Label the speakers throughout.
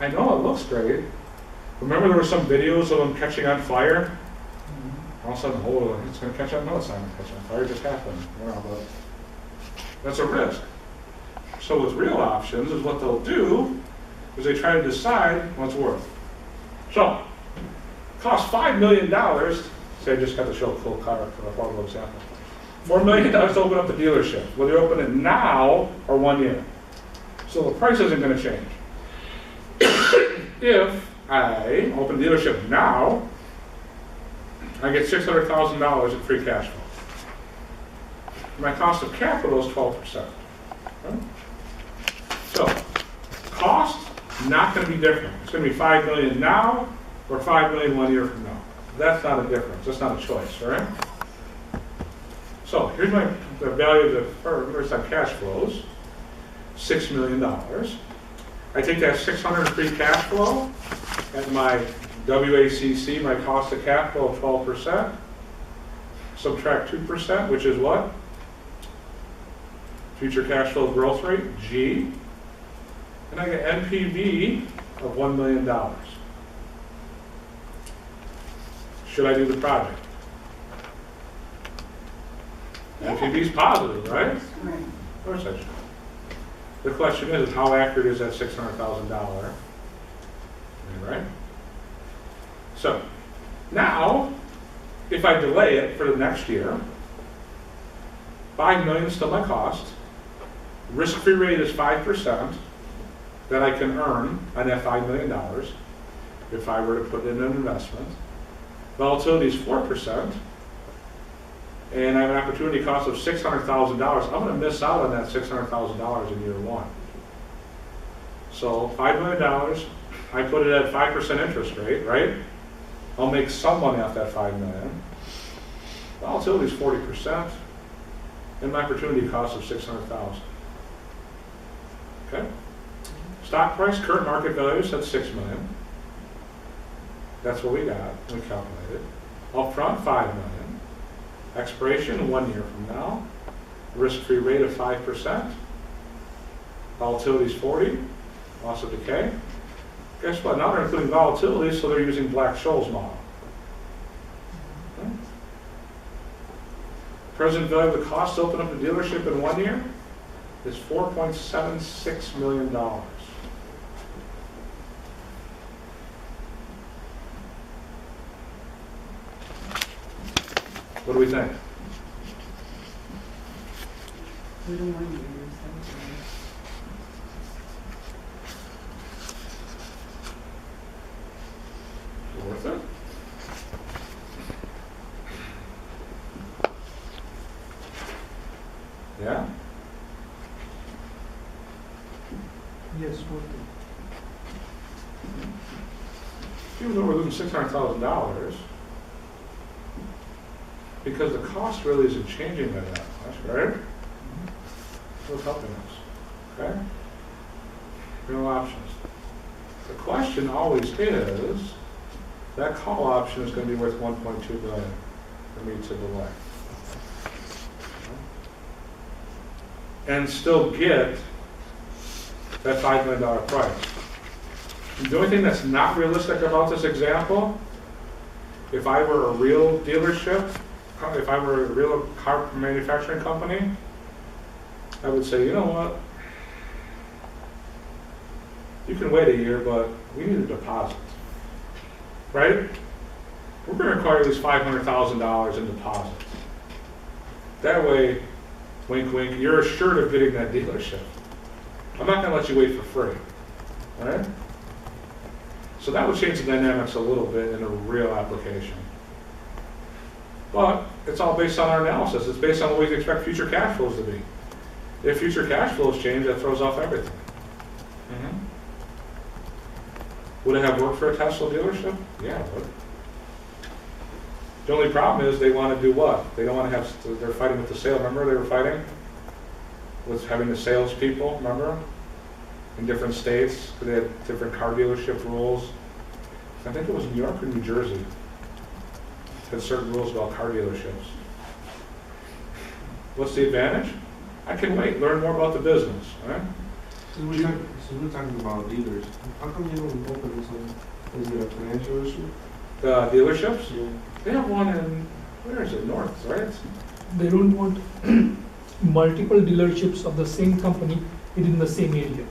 Speaker 1: I know it looks great. Remember there were some videos of them catching on fire? All of a sudden, oh, it's going to catch on. No, it's not going to catch on fire. It just happened. You know, but that's a risk. So with real options is what they'll do is they try to decide what's worth. So, cost $5 million. Say I just got to show a full car for a horrible example. $4 million to open up the dealership. Whether you open it now or 1 year. So the price isn't going to change. If I open the dealership now, I get $600,000 in free cash flow. My cost of capital is 12%. Okay? So, cost, not going to be different. It's going to be $5 million now or $5 million 1 year from now. That's not a difference. That's not a choice, all right? So, here's the value of the firm based on cash flows, $6 million. I take that 600 free cash flow at my WACC, my cost of capital of 12%, subtract 2%, which is what? Future cash flow growth rate, G, and I get NPV of $1 million. Should I do the project? NPV is positive, right?
Speaker 2: Right.
Speaker 1: Of course I should. The question is how accurate is that $600,000? Right? So, now, if I delay it for the next year, $5 million is still my cost. Risk-free rate is 5% that I can earn on that $5 million if I were to put in an investment. Volatility is 4%, and I have an opportunity cost of $600,000. I'm going to miss out on that $600,000 in year 1. So $5 million, I put it at 5% interest rate, right? I'll make some money off that $5 million. Volatility is 40%, and my opportunity cost of $600,000. Okay? Stock price, current market value, said $6 million. That's what we got. We calculated. Upfront, $5 million. Expiration, 1 year from now. Risk-free rate of 5%. Volatility is 40. Loss of decay. Guess what? Now they're including volatility, so they're using Black-Scholes model. Okay. Present value of the cost to open up a dealership in 1 year is $4.76 million. What do we think?
Speaker 2: We don't want to use
Speaker 1: Worth it? Yeah?
Speaker 3: Yes, worth
Speaker 1: Even though we're losing $600,000, because the cost really isn't changing that much, right? So it's helping us, okay? Real options. The question always is, that call option is going to be worth $1.2 billion for me to delay. And still get that $5 million price. The only thing that's not realistic about this example, if I were a real dealership, if I were a real car manufacturing company, I would say, you know what? You can wait a year, but we need a deposit. Right? We're going to require at least $500,000 in deposits. That way, wink, wink, you're assured of getting that dealership. I'm not going to let you wait for free. All right? So that would change the dynamics a little bit in a real application. But it's all based on our analysis. It's based on what we expect future cash flows to be. If future cash flows change, that throws off everything. Mm-hmm. Would it have worked for a Tesla dealership? Yeah, it would. The only problem is they want to do what? They don't want to have, they're fighting with the sale. Remember they were fighting with having the salespeople, remember? In different states, because they had different car dealership rules. I think it was New York or New Jersey. Had certain rules about car dealerships. What's the advantage? I can wait, learn more about the business, right?
Speaker 4: So we're talking about dealers. How come you don't open this one? Is it a financial issue?
Speaker 1: The dealerships,
Speaker 4: Yeah.
Speaker 1: they have one in, where is it, North, right?
Speaker 3: They don't want multiple dealerships of the same company within the same area.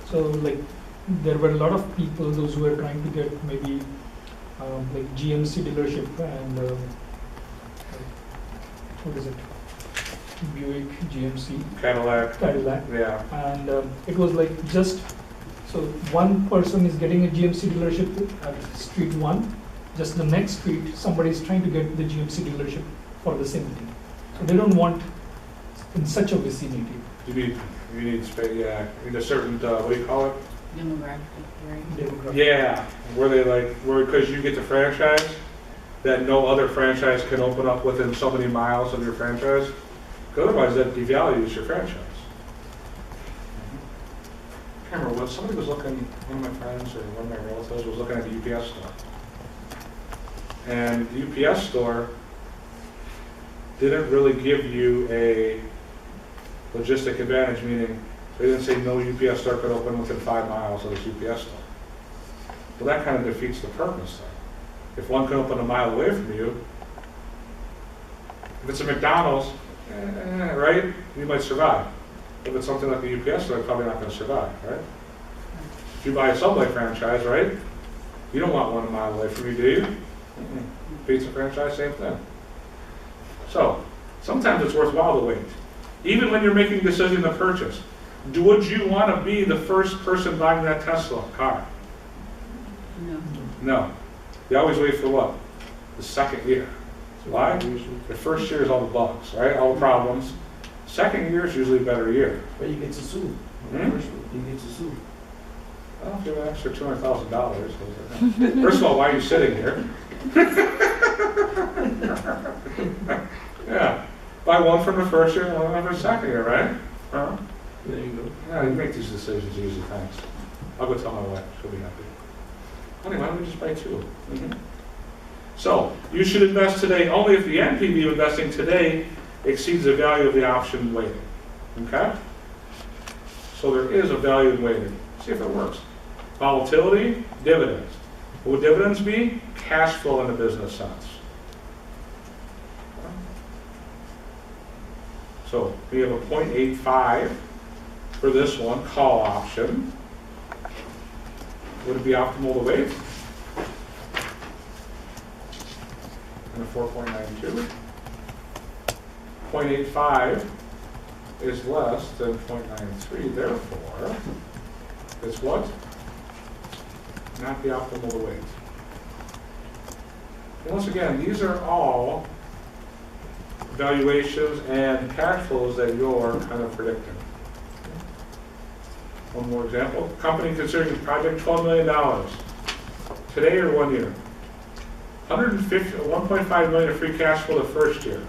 Speaker 3: So like, there were a lot of people, those who were trying to get maybe like GMC dealership and what is it? Buick, GMC,
Speaker 1: Cadillac,
Speaker 3: Cadillac.
Speaker 1: yeah.
Speaker 3: And it was like just, so one person is getting a GMC dealership at street one, just the next street, somebody is trying to get the GMC dealership for the same thing. So they don't want in such a vicinity.
Speaker 1: You need space, yeah, you need a certain, what do you call it?
Speaker 2: Demographic, right?
Speaker 3: Demographic.
Speaker 1: Yeah, where they like, where, because you get the franchise, that no other franchise can open up within so many miles of your franchise. 'Cause otherwise that devalues your franchise. I can't remember, somebody was looking, one of my friends or one of my relatives was looking at the UPS store. And the UPS store didn't really give you a logistic advantage, meaning they didn't say no UPS store could open within 5 miles of this UPS store. Well, that kind of defeats the purpose then. If one can open a mile away from you, if it's a McDonald's, right, you might survive. If it's something like the UPS store, you're probably not going to survive, right? If you buy a Subway franchise, right, you don't want 1 mile away from you, do you? Pizza franchise, same thing. So, sometimes it's worthwhile to wait. Even when you're making a decision to purchase, would you want to be the first person buying that Tesla car?
Speaker 2: No.
Speaker 1: No. You always wait for what? The second year. Why? The first year is all the bugs, right? All the problems. Second year is usually a better year.
Speaker 4: But you get to sue.
Speaker 1: Hmm?
Speaker 4: First one, you get to sue.
Speaker 1: I don't give an extra $200,000. First of all, why are you sitting here? Yeah. Buy one from the first year and one from the second year, right? Huh?
Speaker 4: There you go.
Speaker 1: Yeah, you make these decisions easy, thanks. I'll go tell my wife, she'll be happy. Honey, why don't we just buy 2? So, you should invest today only if the NPV of investing today exceeds the value of the option waiting. Okay? So there is a value in waiting. See if it works. Volatility, dividends. What would dividends be? Cash flow in the business sense. So we have a 0.85 for this one, call option. Would it be optimal to wait? And a 4.92. 0.85 is less than 0.93, therefore, it's what? Not the optimal to wait. And once again, these are all valuations and cash flows that you're kind of predicting. One more example. Company considering the project $12 million. Today or 1 year. 1.5 million of free cash flow the first year.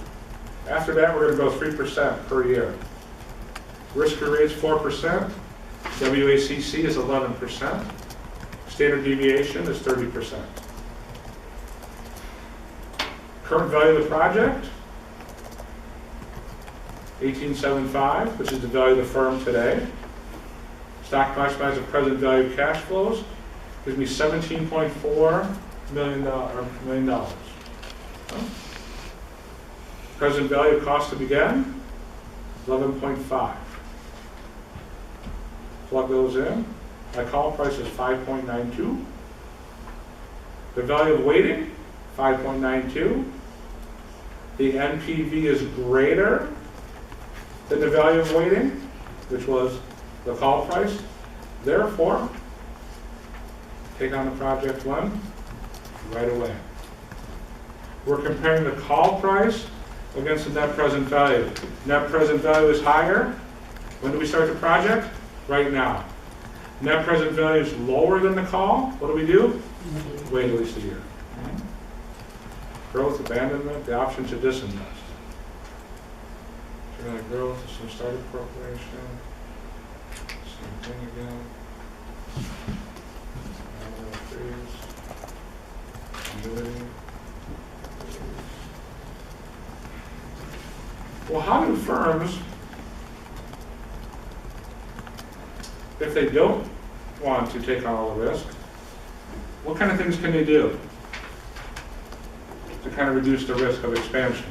Speaker 1: After that, we're going to go 3% per year. Risk-free rate's 4%. WACC is 11%. Standard deviation is 30%. Current value of the project, 1875, which is the value of the firm today. Stock price minus the present value of cash flows gives me $17.4 million. Present value of cost to begin, 11.5. Plug those in. My call price is 5.92. The value of waiting, 5.92. The NPV is greater than the value of waiting, which was the call price. Therefore, take on the project when? Right away. We're comparing the call price against the net present value. Net present value is higher. When do we start the project? Right now. Net present value is lower than the call. What do we do? Wait at least a year. Growth, abandonment, the option to disinvest. Organic growth, some startup corporation. Same thing again. Annuity. Well, how do firms if they don't want to take on all the risk, what kind of things can they do to kind of reduce the risk of expansion?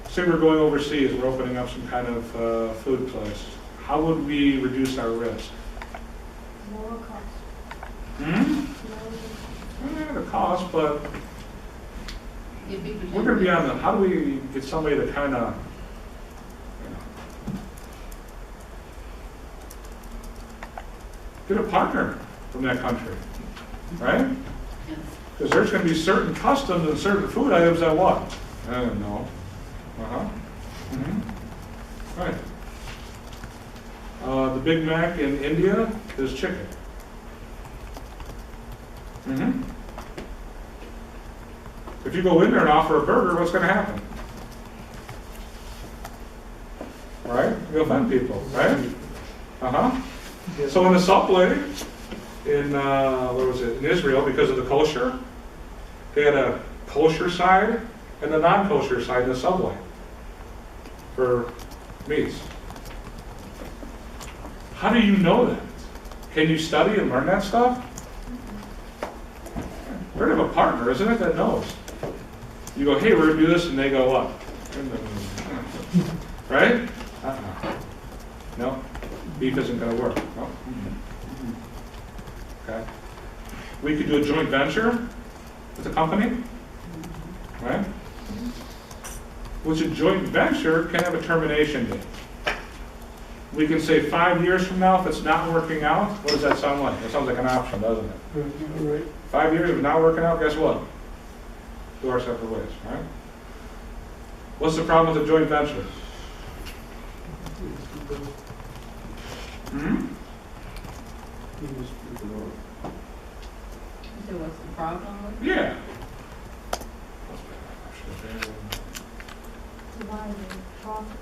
Speaker 1: Say we're going overseas, we're opening up some kind of food place. How would we reduce our risk?
Speaker 5: Lower cost.
Speaker 1: Yeah, the cost, but
Speaker 2: Give people
Speaker 1: we're going to be on the, how do we get somebody to kind of, get a partner from that country, right?
Speaker 2: Yes.
Speaker 1: Because there's going to be certain customs and certain food items that what? I don't know. Uh-huh. Right. The Big Mac in India is chicken. If you go in there and offer a burger, what's going to happen? Right? You offend people, right? Uh-huh. So in the subway, in, where was it, in Israel, because of the kosher, they had a kosher side and a non-kosher side in the subway for meats. How do you know that? Can you study and learn that stuff? We're going to have a partner, isn't it, that knows? You go, hey, we're going to do this, and they go, what? Right? No, beef isn't going to work. No. Okay. We could do a joint venture with a company, right? Which a joint venture can have a termination date. We can say 5 years from now, if it's not working out, what does that sound like? It sounds like an option, doesn't it?
Speaker 3: Right.
Speaker 1: 5 years, if it's not working out, guess what? Go our separate ways, right? What's the problem with a joint venture?
Speaker 2: So what's the problem with it?
Speaker 1: Yeah.
Speaker 5: Why the profit?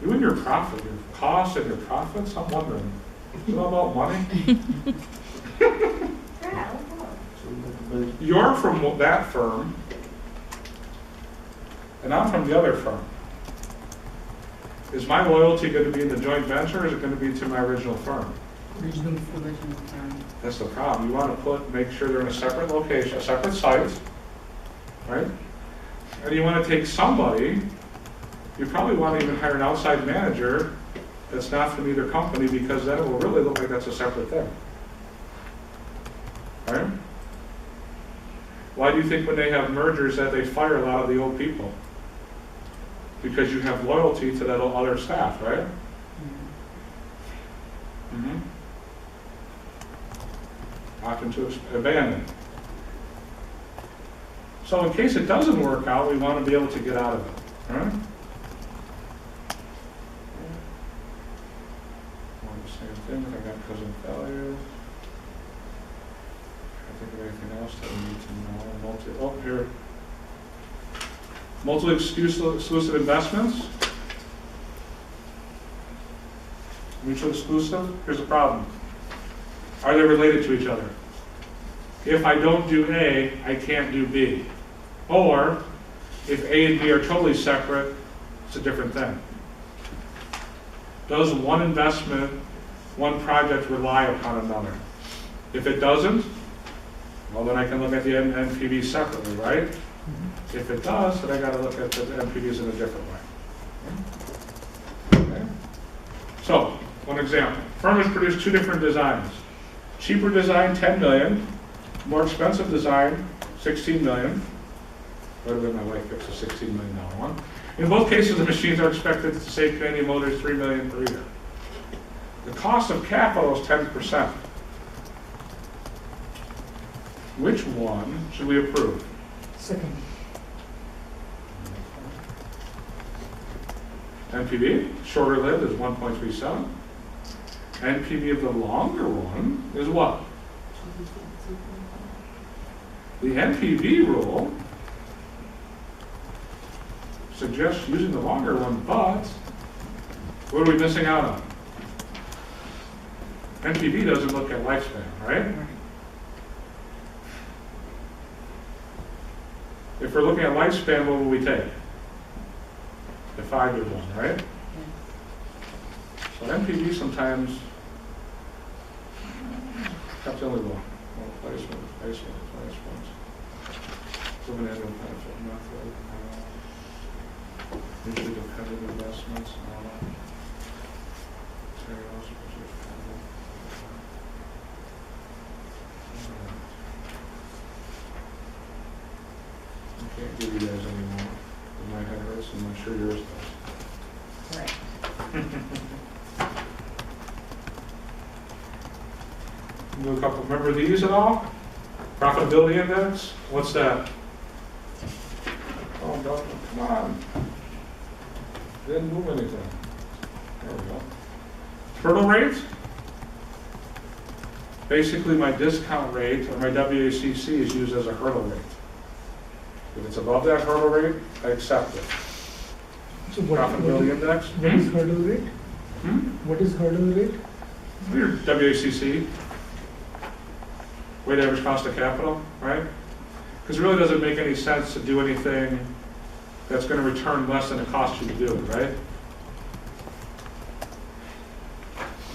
Speaker 1: You and your profit, your costs and your profits, I'm wondering, is it all about money?
Speaker 5: Yeah,
Speaker 1: You're from that firm, and I'm from the other firm. Is my loyalty going to be in the joint venture, or is it going to be to my original firm?
Speaker 3: Regional.
Speaker 2: Original term.
Speaker 1: That's the problem. You want to make sure they're in a separate location, a separate site, right? And you want to take somebody, you probably want to even hire an outside manager that's not from either company, because then it will really look like that's a separate thing. Right? Why do you think when they have mergers that they fire a lot of the old people? Because you have loyalty to that other staff, right? Mm-hmm. Often to abandon. So in case it doesn't work out, we want to be able to get out of it, right? All the same things. I got cousin failures. I think of anything else that we need to know. Here. Multiple exclusive investments. Mutual exclusive. Here's the problem. Are they related to each other? If I don't do A, I can't do B. Or, if A and B are totally separate, it's a different thing. Does one investment, one project rely upon another? If it doesn't, well, then I can look at the NPV separately, right? If it does, then I got to look at the NPVs in a different way. Okay. So, one example. Firm has produced two different designs. Cheaper design, 10 million. More expensive design, 16 million. Better than my wife picks a $16 million one. In both cases, the machines are expected to save Canadian Motors $3 million per year. The cost of capital is 10%. Which one should we approve?
Speaker 3: Second.
Speaker 1: NPV, shorter lived, is 1.37. NPV of the longer one is what? The NPV rule suggests using the longer one, but what are we missing out on? NPV doesn't look at lifespan, right? If if we're looking at lifespan, what would we take? The 5-year one, right?
Speaker 2: Yes.
Speaker 1: So NPV sometimes, that's the only one. Replacement. Proven annual benefit method. Usually dependent investments. Materials, I can't give you guys any more. My head hurts, and I'm sure yours does.
Speaker 2: Correct.
Speaker 1: Do a couple, remember these at all? Profitability index, what's that? Oh, no, come on. Didn't move anything. There we go. Hurdle rate? Basically, my discount rate, or my WACC, is used as a hurdle rate. If it's above that hurdle rate, I accept it.
Speaker 3: So
Speaker 1: Profitability index?
Speaker 3: what is hurdle rate?
Speaker 1: Hmm?
Speaker 3: What is hurdle rate?
Speaker 1: Your WACC, weighted average cost of capital, right? Because it really doesn't make any sense to do anything that's going to return less than it costs you to do it, right?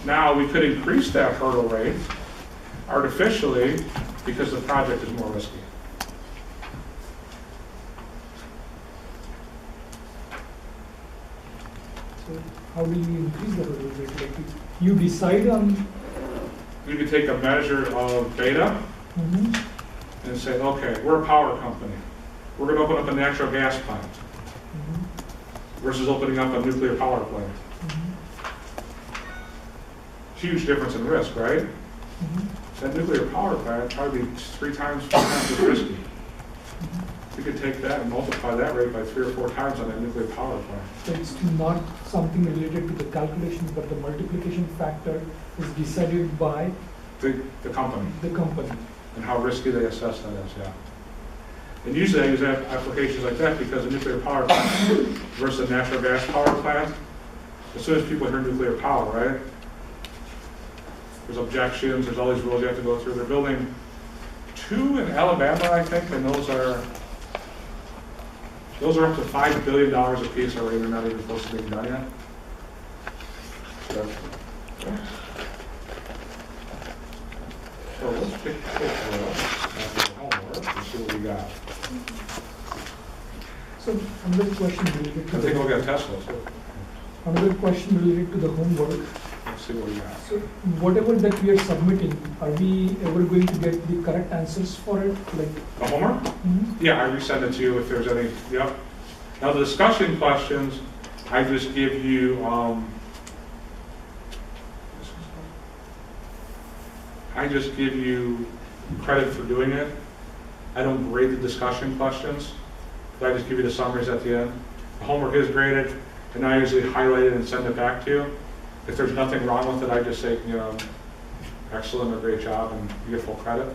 Speaker 1: Now, we could increase that hurdle rate artificially because the project is more risky.
Speaker 3: So how do you increase the hurdle rate? Like you decide on.
Speaker 1: You could take a measure of beta and say, okay, we're a power company. We're going to open up a natural gas plant versus opening up a nuclear power plant. Huge difference in risk, right? That nuclear power plant probably 4 times as risky. You could take that and multiply that rate by 3 or 4 times on that nuclear power plant.
Speaker 3: So it's not something related to the calculations, but the multiplication factor is decided by
Speaker 1: The company
Speaker 3: the company.
Speaker 1: and how risky they assess that is, yeah. And usually I use applications like that because a nuclear power plant versus a natural gas power plant, as soon as people hear nuclear power, right? There's objections, there's all these rules you have to go through. They're building 2 in Alabama, I think, and those are up to $5 billion a piece already. They're not even close to being done yet. So let's pick after the homework and see what we got.
Speaker 3: So another question related to
Speaker 1: I think we'll
Speaker 3: the
Speaker 1: get Tesla too.
Speaker 3: another question related to the homework.
Speaker 1: Let's see what we got.
Speaker 3: So whatever that we are submitting, are we ever going to get the correct answers for it? Like,
Speaker 1: The homework? Yeah, I resend it to you if there's any, yep. Now the discussion questions, I just give you, credit for doing it. I don't grade the discussion questions, but I just give you the summaries at the end. The homework is graded, and I usually highlight it and send it back to you. If there's nothing wrong with it, I just say, excellent or great job, and you get full credit.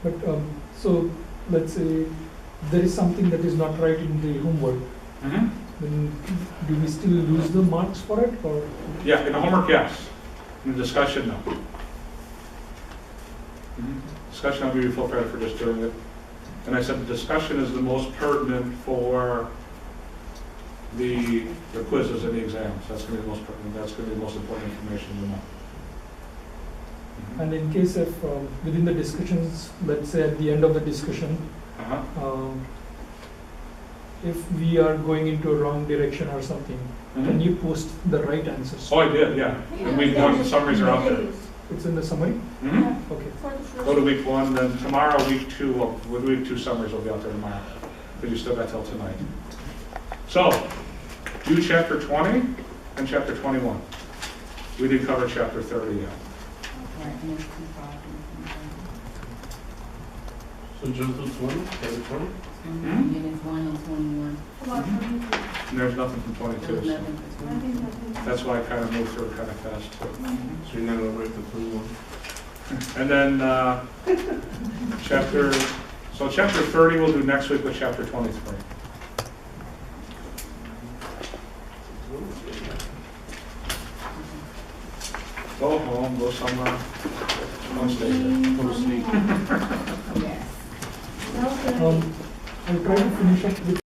Speaker 3: but so let's say there is something that is not right in the homework. Then do we still lose the marks for it, or?
Speaker 1: Yeah, in the homework, yes. In the discussion, no. Discussion, I'll give you full credit for just doing it. And I said the discussion is the most pertinent for the quizzes and the exams. That's going to be the most pertinent. That's going to be the most important information to know.
Speaker 3: And in case of within the discussions, let's say at the end of the discussion, if we are going into a wrong direction or something, can you post the right answers?
Speaker 1: Oh, I did, yeah. And week 1, the summaries are out there.
Speaker 3: It's in the summary?
Speaker 5: Yeah.
Speaker 3: Okay.
Speaker 5: For the first.
Speaker 1: Go to week 1, then tomorrow, week 2, week 2 summaries will be out there tomorrow, because you still got till tonight. So, do chapter 20 and chapter 21. We didn't cover chapter 30 yet.
Speaker 2: Right, and there's 2 problems.
Speaker 4: So just do 20, chapter 20?
Speaker 2: And it's 1 and 21.
Speaker 5: About 22.
Speaker 1: And there's nothing from 22,
Speaker 2: There's
Speaker 1: so
Speaker 2: nothing for
Speaker 5: I think
Speaker 2: 22.
Speaker 5: nothing.
Speaker 1: that's why I kind of moved through it kind of fast, too.
Speaker 4: So you're not gonna write the 21?
Speaker 1: And then chapter 30 we'll do next week with chapter 23. Go home, go somewhere. Don't stay here.
Speaker 5: Go
Speaker 4: sleep.
Speaker 2: Yes.
Speaker 5: Okay.
Speaker 3: I'll try to finish up with